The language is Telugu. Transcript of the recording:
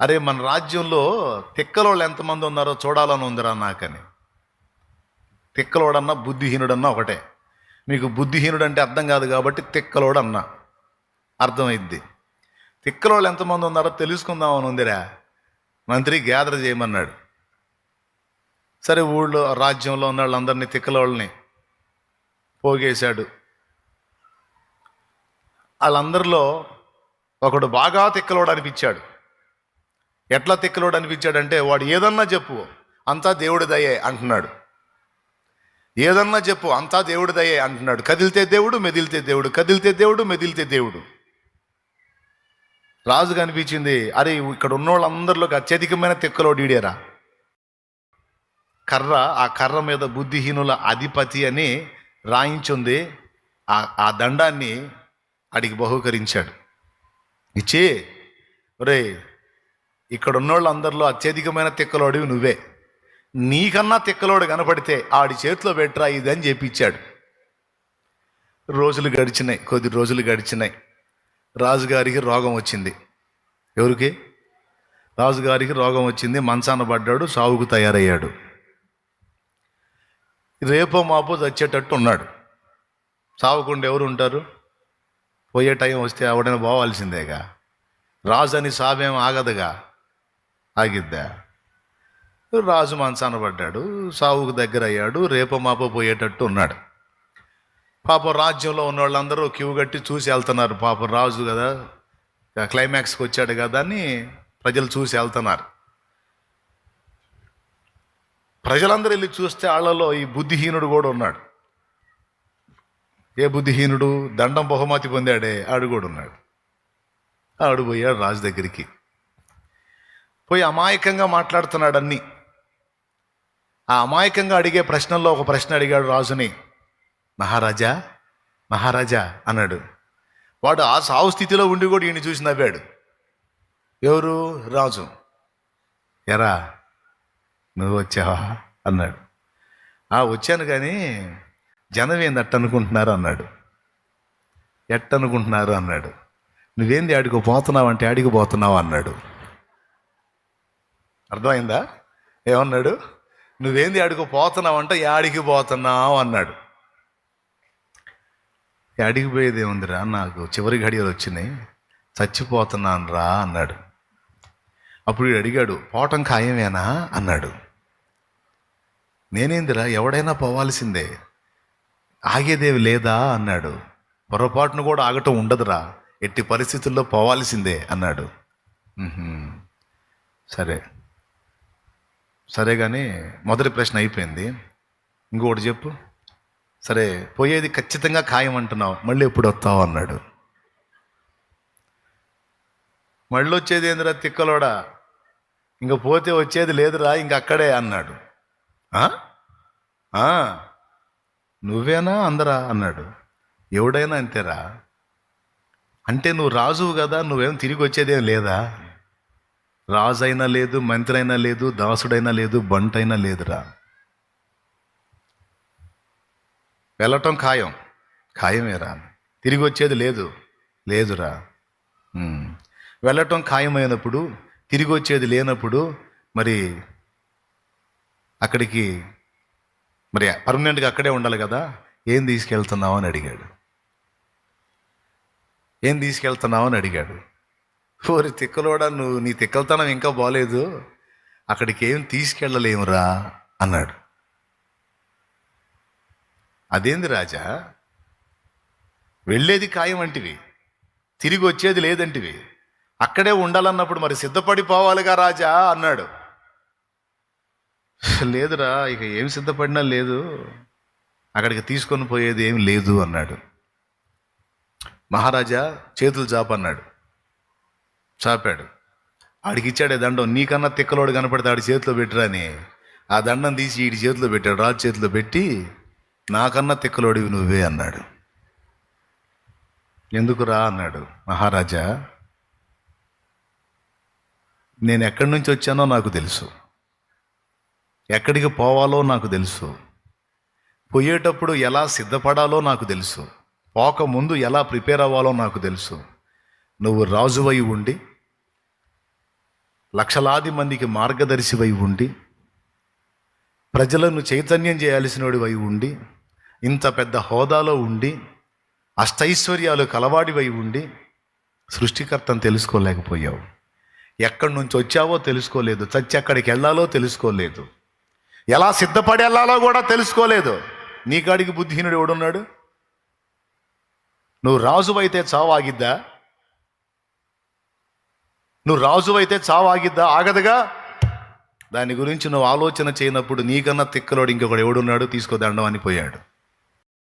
అరే మన రాజ్యంలో తిక్కలోళ్ళు ఎంతమంది ఉన్నారో చూడాలని ఉందిరా నాకని. తిక్కలోడన్నా బుద్ధిహీనుడన్నా ఒకటే. మీకు బుద్ధిహీనుడు అంటే అర్థం కాదు కాబట్టి తిక్కలోడన్నా అర్థమైద్ది. తిక్కలోళ్ళు ఎంతమంది ఉన్నారో తెలుసుకుందామని ఉందిరా. మంత్రి గ్యాదర్ చేయమన్నాడు. సరే ఊళ్ళో రాజ్యంలో ఉన్న వాళ్ళందరినీ తిక్కలోళ్ళని పోగేశాడు. వాళ్ళందరిలో ఒకడు బాగా తిక్కలోడు అనిపించాడు. ఎట్లా తిక్కలోడు అనిపించాడంటే, వాడు ఏదన్నా చెప్పు అంతా దేవుడి దయే అంటున్నాడు. ఏదన్నా చెప్పు అంతా దేవుడి దయే అంటున్నాడు. కదిలితే దేవుడు, మెదిలితే దేవుడు, కదిలితే దేవుడు, మెదిలితే దేవుడు. రాజుకు అనిపించింది, అరే ఇక్కడ ఉన్న వాళ్ళందరిలోకి అత్యధికమైన తిక్కలోడు ఈడేరా. ఆ కర్ర మీద బుద్ధిహీనుల అధిపతి అని రాయించుంది. ఆ దండాన్ని అడిగి బహూకరించాడు. ఇచ్చి, ఒరే ఇక్కడ ఉన్నోళ్ళందరిలో అత్యధికమైన తిక్కలోడివి నువ్వే, నీకన్నా తిక్కలోడు కనపడితే ఆడి చేతిలో పెట్టరా ఇది అని చెప్పించాడు. కొద్ది రోజులు గడిచినాయి. రాజుగారికి రోగం వచ్చింది. ఎవరికి? రాజుగారికి రోగం వచ్చింది. మంచాన పడ్డాడు, సావుకు తయారయ్యాడు. రేపో మాపో చచ్చేటట్టు ఉన్నాడు. సావుకుండా ఎవరు ఉంటారు? పోయే టైం వస్తే ఎవడైనా పోవాల్సిందేగా. రాజు అని సావేం ఆగదుగా, ఆగిద్దా? రాజు మంచాన పడ్డాడు, సావుకు దగ్గర అయ్యాడు, రేపో మాపో పోయేటట్టు ఉన్నాడు. పాపం రాజ్యంలో ఉన్న వాళ్ళందరూ క్యూ కట్టి చూసి వెళ్తున్నారు. పాపం రాజు కదా, క్లైమాక్స్కి వచ్చాడు కదా అని ప్రజలు చూసి వెళ్తున్నారు. ప్రజలందరూ వెళ్ళి చూస్తే వాళ్ళలో ఈ బుద్ధిహీనుడు కూడా ఉన్నాడు. ఏ బుద్ధిహీనుడు? దండం బహుమతి పొందాడే ఆడు కూడా ఉన్నాడు. ఆడు పోయాడు రాజు దగ్గరికి. పోయి అమాయకంగా మాట్లాడుతున్నాడు అన్నీ. ఆ అమాయకంగా అడిగే ప్రశ్నల్లో ఒక ప్రశ్న అడిగాడు రాజుని. మహారాజా, మహారాజా అన్నాడు. వాడు ఆ సావు స్థితిలో ఉండి కూడా ఈయన చూసి నవ్వాడు. ఎవరు? రాజు. ఎరా నువ్వు వచ్చావా అన్నాడు. వచ్చాను, కానీ జనం ఏంది అట్టనుకుంటున్నారు అన్నాడు. ఎట్టనుకుంటున్నారు అన్నాడు. నువ్వేంది ఆడికి పోతున్నావు అంటే ఆడికి పోతున్నావు అన్నాడు. అర్థమైందా? ఏమన్నాడు? నువ్వేంది ఆడికి పోతున్నావు అంటే యాడికి పోతున్నావు అన్నాడు. యాడికి పోయేది ఏముందిరా, నాకు చివరి గడియలు వచ్చినాయి, చచ్చిపోతున్నాను రా అన్నాడు. అప్పుడు వీడు అడిగాడు, పోవటం ఖాయమేనా అన్నాడు. నేనేందిరా, ఎవడైనా పోవాల్సిందే, ఆగేదేవి లేదా అన్నాడు. పొరపాటును కూడా ఆగటం ఉండదురా, ఎట్టి పరిస్థితుల్లో పోవాల్సిందే అన్నాడు. సరే సరే కానీ మొదటి ప్రశ్న అయిపోయింది, ఇంకొకటి చెప్పు. సరే పోయేది ఖచ్చితంగా ఖాయం అంటున్నావు, మళ్ళీ ఎప్పుడు వస్తావు అన్నాడు. మళ్ళీ వచ్చేది ఏందిరా తిక్కలోడా, ఇంక పోతే వచ్చేది లేదురా, ఇంక అక్కడే అన్నాడు. నువ్వేనా అందరా అన్నాడు. ఎవడైనా అంతేరా. అంటే నువ్వు రాజువు కదా, నువ్వేం తిరిగి వచ్చేదేం లేదా? రాజు అయినా లేదు, మంత్రి అయినా లేదు, దాసుడైనా లేదు, బంటైనా లేదురా. వెళ్ళటం ఖాయమేరా, తిరిగి వచ్చేది లేదురా. వెళ్ళటం ఖాయమైనప్పుడు, తిరిగి వచ్చేది లేనప్పుడు మరి అక్కడికి మరి పర్మనెంట్గా అక్కడే ఉండాలి కదా, ఏం తీసుకెళ్తున్నావు అని అడిగాడు. ఏం తీసుకెళ్తున్నావు అని అడిగాడు. ఓరి తిక్కలోడా, నువ్వు నీ తిక్కలతనం ఇంకా బాలేదు, అక్కడికి ఏం తీసుకెళ్ళలేమురా అన్నాడు. అదేంది రాజా, వెళ్ళేది ఖాయం అంటివి, తిరిగి వచ్చేది లేదంటివి, అక్కడే ఉండాలన్నప్పుడు మరి సిద్ధపడిపోవాలిగా రాజా అన్నాడు. లేదురా, ఇక ఏం సిద్ధపడినా లేదు, అక్కడికి తీసుకొని పోయేది ఏం లేదు అన్నాడు. మహారాజా చేతులు చాపన్నాడు. చాపాడు. ఆడికి ఇచ్చాడే దండం, నీకన్నా తిక్కలోడు కనపడితే ఆడి చేతిలో పెట్టిరా అని ఆ దండం తీసి ఈడి చేతిలో పెట్టాడు. రాజు చేతిలో పెట్టి, నాకన్నా తిక్కలోడివి నువ్వే అన్నాడు. ఎందుకురా అన్నాడు. మహారాజా, నేను ఎక్కడి నుంచి వచ్చానో నాకు తెలుసు, ఎక్కడికి పోవాలో నాకు తెలుసు, పోయేటప్పుడు ఎలా సిద్ధపడాలో నాకు తెలుసు, పోక ముందు ఎలా ప్రిపేర్ అవ్వాలో నాకు తెలుసు. నువ్వు రాజువై ఉండి లక్షలాది మందికి మార్గదర్శివై ఉండి, ప్రజలను చైతన్యం చేయాల్సినోడివై ఉండి, ఇంత పెద్ద హోదాలో ఉండి, అష్టైశ్వర్యాలు కలవాడివై ఉండి సృష్టికర్తను తెలుసుకోలేకపోయావు. ఎక్కడి నుంచి వచ్చావో తెలుసుకోలేదు, చచ్చి ఎక్కడికి వెళ్ళాలో తెలుసుకోలేదు, ఎలా సిద్ధపడి వెళ్ళాలో కూడా తెలుసుకోలేదు. నీ కాడికి బుద్ధిహీనుడు ఎవడున్నాడు? నువ్వు రాజువైతే చావాగిద్దా? నువ్వు రాజువైతే చావాగిద్దా? ఆగదుగా. దాని గురించి నువ్వు ఆలోచన చేయనప్పుడు నీకన్నా తిక్కలోడు ఇంకొకడు ఎవడున్నాడు, తీసుకో దండం అని పోయాడు.